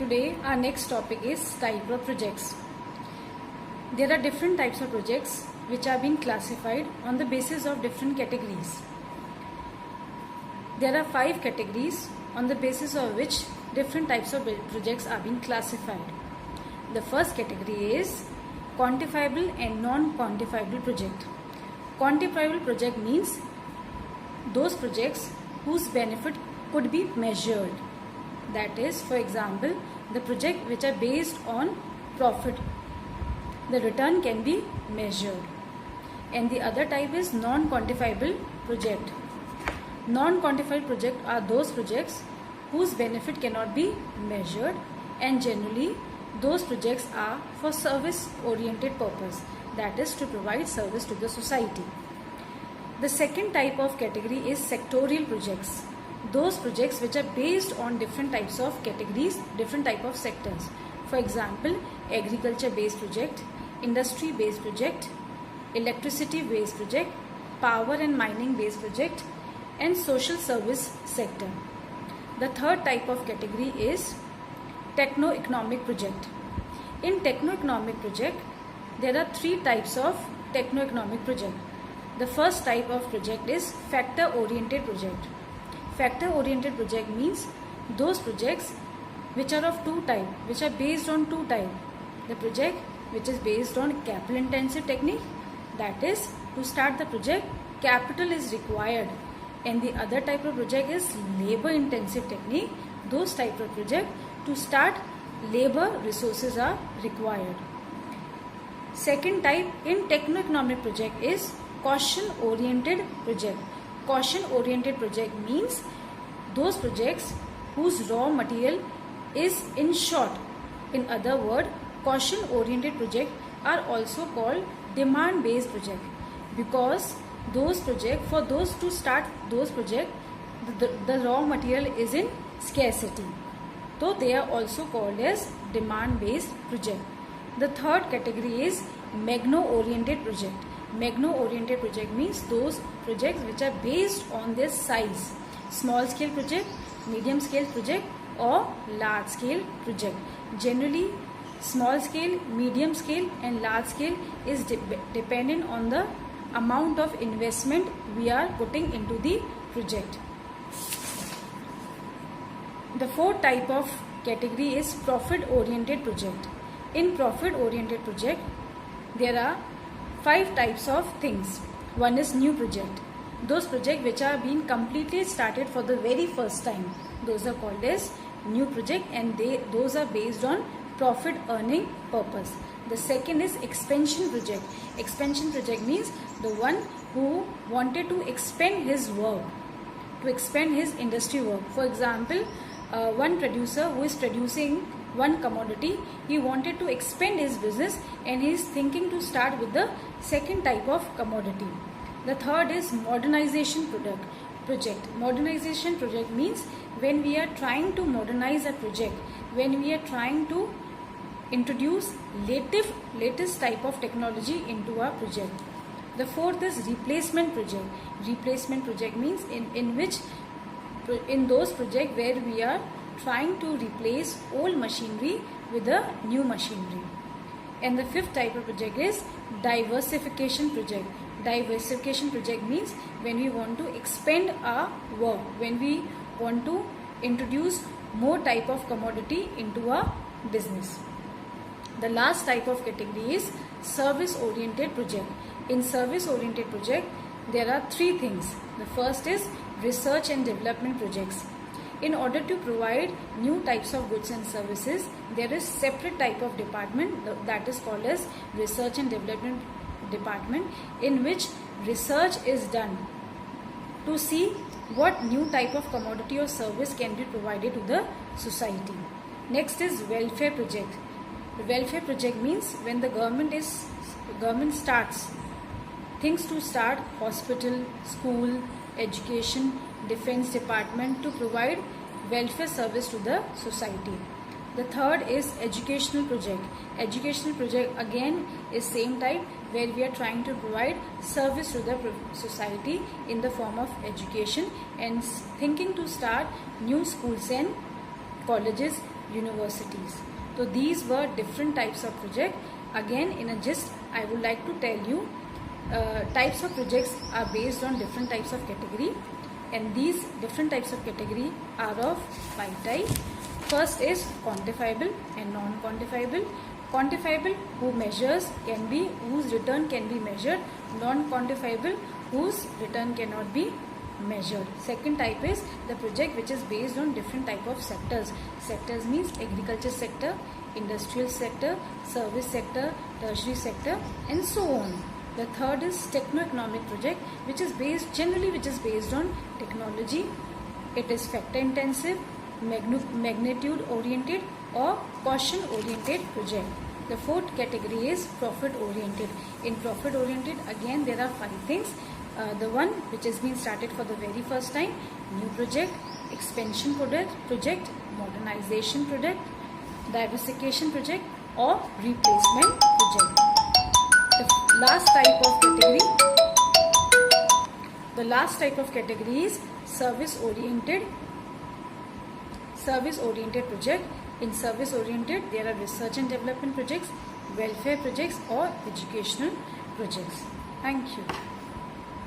Today our next topic is type of projects. There are different types of projects which are being classified on the basis of different categories. There are 5 categories on the basis of which different types of projects are being classified. The first category is quantifiable and non-quantifiable project. Quantifiable project means those projects whose benefit could be measured. That is, for example, the project which are based on profit. The return can be measured. And the other type is non-quantifiable project. Non-quantifiable projects are those projects whose benefit cannot be measured, and generally those projects are for service oriented purpose, that is to provide service to the society. The second type of category is sectorial projects. Those projects which are based on different types of categories, different type of sectors. For example, agriculture based project, industry based project, electricity based project, power and mining based project, and social service sector. The third type of category is techno-economic project. In techno-economic project, there are 3 types of techno-economic project. The first type of project is factor-oriented project. Factor-oriented project means those projects which are of 2 types, which are based on 2 types. The project which is based on capital intensive technique, that is to start the project capital is required, and the other type of project is labor intensive technique. Those type of project to start labor resources are required. Second type in techno-economic project is caution oriented project. Caution oriented project means those projects whose raw material is in short. In other words, caution oriented project are also called demand based project, because those project, for those to start those project, the raw material is in scarcity, so they are also called as demand based project. The third category is magno oriented project. Magno oriented project means those projects which are based on their size, small scale project, medium scale project, or large scale project. Generally small scale, medium scale and large scale is dependent on the amount of investment we are putting into the project. The fourth type of category is profit oriented project. In profit oriented project, there are 5 types of things. One is new project. Those projects which are being completely started for the very first time, those are called as new project, and those are based on profit earning purpose. The second is expansion project. Expansion project means the one who wanted to expand his work, to expand his industry work. For example, one producer who is producing one commodity, he wanted to expand his business and he is thinking to start with the second type of commodity. The third is modernization project. Modernization project means when we are trying to modernize a project, when we are trying to introduce latest type of technology into our project. The fourth is replacement project. Replacement project means in those projects where we are trying to replace old machinery with a new machinery. And the fifth type of project is diversification project. Diversification project means when we want to expand our work, when we want to introduce more type of commodity into our business. The last type of category is service oriented project. In service oriented project, there are 3 things. The first is research and development projects. In order to provide new types of goods and services, there is separate type of department that is called as research and development department, in which research is done to see what new type of commodity or service can be provided to the society. Next is welfare project. The welfare project means when the government starts things to start hospital, school, education, defense department to provide welfare service to the society. The third is educational project. Educational project again is same type, where we are trying to provide service to the society in the form of education and thinking to start new schools and colleges, universities. So these were different types of project. Again, in a gist, I would like to tell you types of projects are based on different types of category, and these different types of category are of 5 types. First is quantifiable and non-quantifiable. Quantifiable, whose return can be measured. Non-quantifiable, whose return cannot be measured. Second type is the project which is based on different type of sectors. Sectors means agriculture sector, industrial sector, service sector, tertiary sector, and so on. The third is techno-economic project, which is based on technology. It is factor intensive, magnitude oriented, or caution oriented project. The fourth category is profit oriented. In profit oriented, again there are 5 things. The one which has been started for the very first time, new project, expansion project, modernization project, diversification project, or replacement project. The last type of category is service oriented project. In service oriented, there are research and development projects, welfare projects, or educational projects. Thank you.